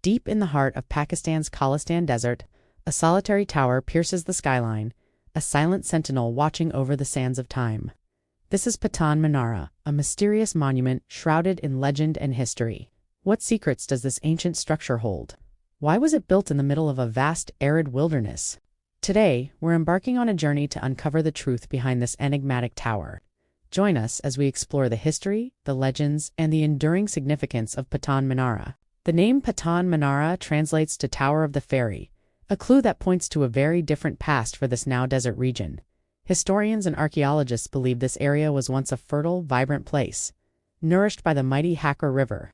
Deep in the heart of Pakistan's Khalistan Desert, a solitary tower pierces the skyline, a silent sentinel watching over the sands of time. This is Patan Minara, a mysterious monument shrouded in legend and history. What secrets does this ancient structure hold? Why was it built in the middle of a vast, arid wilderness? Today, we're embarking on a journey to uncover the truth behind this enigmatic tower. Join us as we explore the history, the legends, and the enduring significance of Patan Minara. The name Patan Minara translates to Tower of the Fairy, a clue that points to a very different past for this now desert region. Historians and archaeologists believe this area was once a fertile, vibrant place, nourished by the mighty Hakra River,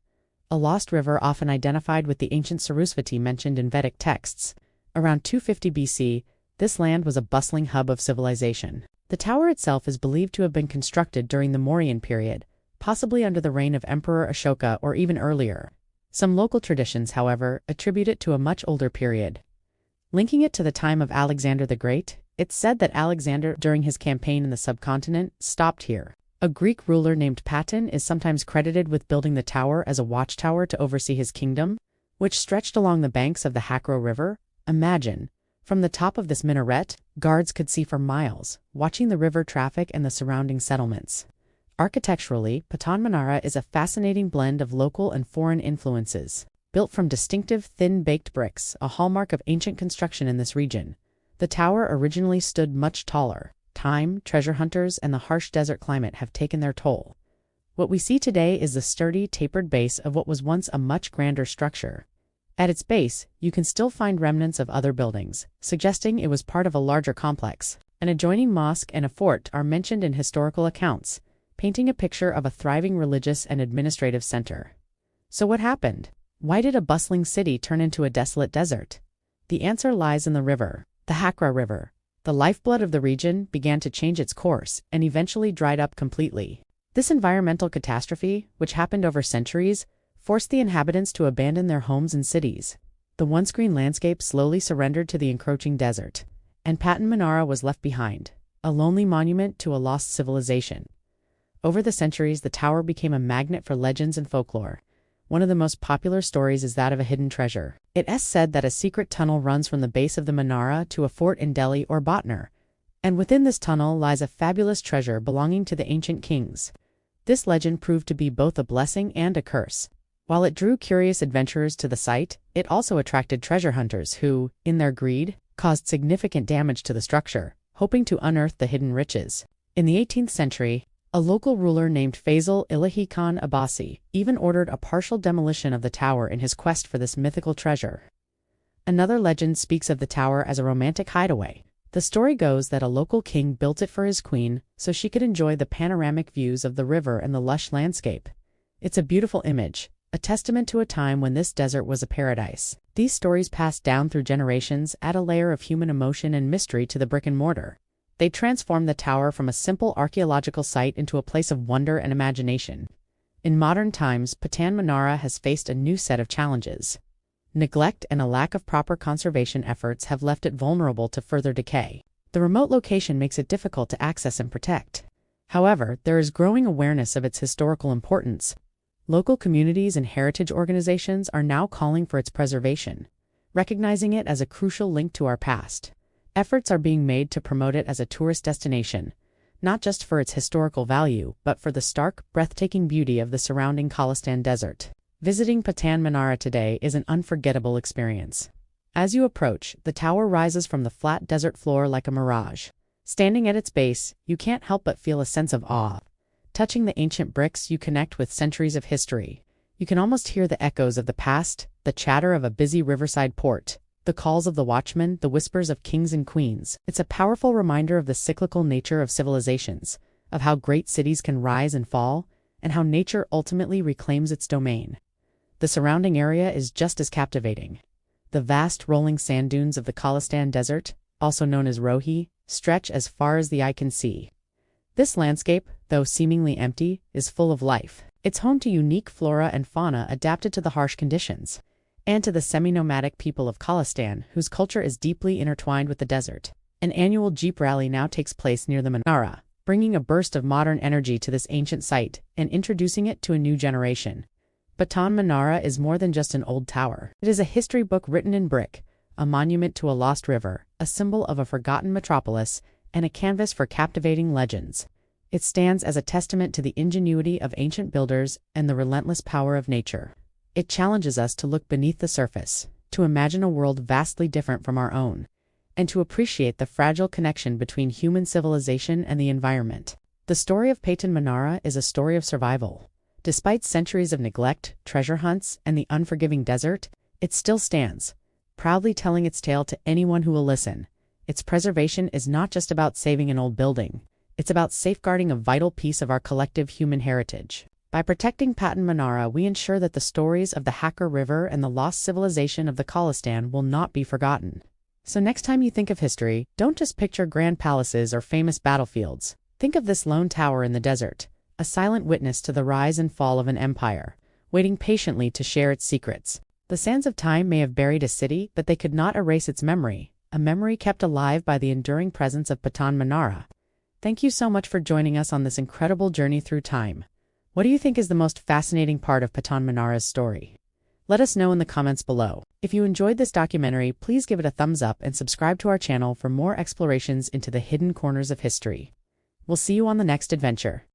a lost river often identified with the ancient Sarasvati mentioned in Vedic texts. Around 250 BC, this land was a bustling hub of civilization. The tower itself is believed to have been constructed during the Mauryan period, possibly under the reign of Emperor Ashoka or even earlier. Some local traditions, however, attribute it to a much older period. Linking it to the time of Alexander the Great, it's said that Alexander, during his campaign in the subcontinent, stopped here. A Greek ruler named Patan is sometimes credited with building the tower as a watchtower to oversee his kingdom, which stretched along the banks of the Hakra River. Imagine, from the top of this minaret, guards could see for miles, watching the river traffic and the surrounding settlements. Architecturally, Patan Minara is a fascinating blend of local and foreign influences. Built from distinctive, thin-baked bricks, a hallmark of ancient construction in this region, the tower originally stood much taller. Time, treasure hunters, and the harsh desert climate have taken their toll. What we see today is the sturdy, tapered base of what was once a much grander structure. At its base, you can still find remnants of other buildings, suggesting it was part of a larger complex. An adjoining mosque and a fort are mentioned in historical accounts, painting a picture of a thriving religious and administrative center. So what happened? Why did a bustling city turn into a desolate desert? The answer lies in the river. The Hakra River, the lifeblood of the region, began to change its course and eventually dried up completely. This environmental catastrophe, which happened over centuries, forced the inhabitants to abandon their homes and cities. The once green landscape slowly surrendered to the encroaching desert, and Patan Minara was left behind, a lonely monument to a lost civilization. Over the centuries, the tower became a magnet for legends and folklore. One of the most popular stories is that of a hidden treasure. It is said that a secret tunnel runs from the base of the Minara to a fort in Delhi or Bhatner, and within this tunnel lies a fabulous treasure belonging to the ancient kings. This legend proved to be both a blessing and a curse. While it drew curious adventurers to the site, it also attracted treasure hunters who, in their greed, caused significant damage to the structure, hoping to unearth the hidden riches. In the 18th century, a local ruler named Faisal Ilahi Khan Abbasi even ordered a partial demolition of the tower in his quest for this mythical treasure. Another legend speaks of the tower as a romantic hideaway. The story goes that a local king built it for his queen so she could enjoy the panoramic views of the river and the lush landscape. It's a beautiful image, a testament to a time when this desert was a paradise. These stories passed down through generations add a layer of human emotion and mystery to the brick and mortar. They transformed the tower from a simple archaeological site into a place of wonder and imagination. In modern times, Patan Minara has faced a new set of challenges. Neglect and a lack of proper conservation efforts have left it vulnerable to further decay. The remote location makes it difficult to access and protect. However, there is growing awareness of its historical importance. Local communities and heritage organizations are now calling for its preservation, recognizing it as a crucial link to our past. Efforts are being made to promote it as a tourist destination, not just for its historical value, but for the stark, breathtaking beauty of the surrounding Khalistan Desert. Visiting Patan Minara today is an unforgettable experience. As you approach, the tower rises from the flat desert floor like a mirage. Standing at its base, you can't help but feel a sense of awe. Touching the ancient bricks, you connect with centuries of history. You can almost hear the echoes of the past, the chatter of a busy riverside port, the calls of the watchmen, the whispers of kings and queens. It's a powerful reminder of the cyclical nature of civilizations, of how great cities can rise and fall, and how nature ultimately reclaims its domain. The surrounding area is just as captivating. The vast rolling sand dunes of the Khalistan Desert, also known as Rohi, stretch as far as the eye can see. This landscape, though seemingly empty, is full of life. It's home to unique flora and fauna adapted to the harsh conditions, and to the semi-nomadic people of Khalistan, whose culture is deeply intertwined with the desert. An annual Jeep rally now takes place near the Minara, bringing a burst of modern energy to this ancient site and introducing it to a new generation. Patan Minara is more than just an old tower. It is a history book written in brick, a monument to a lost river, a symbol of a forgotten metropolis, and a canvas for captivating legends. It stands as a testament to the ingenuity of ancient builders and the relentless power of nature. It challenges us to look beneath the surface, to imagine a world vastly different from our own, and to appreciate the fragile connection between human civilization and the environment. The story of Patan Minara is a story of survival. Despite centuries of neglect, treasure hunts, and the unforgiving desert, it still stands, proudly telling its tale to anyone who will listen. Its preservation is not just about saving an old building, it's about safeguarding a vital piece of our collective human heritage. By protecting Patan Minara, we ensure that the stories of the Hacker River and the lost civilization of the Khalistan will not be forgotten. So next time you think of history, don't just picture grand palaces or famous battlefields. Think of this lone tower in the desert, a silent witness to the rise and fall of an empire, waiting patiently to share its secrets. The sands of time may have buried a city, but they could not erase its memory, a memory kept alive by the enduring presence of Patan Minara. Thank you so much for joining us on this incredible journey through time. What do you think is the most fascinating part of Patan Minara's story? Let us know in the comments below. If you enjoyed this documentary, please give it a thumbs up and subscribe to our channel for more explorations into the hidden corners of history. We'll see you on the next adventure.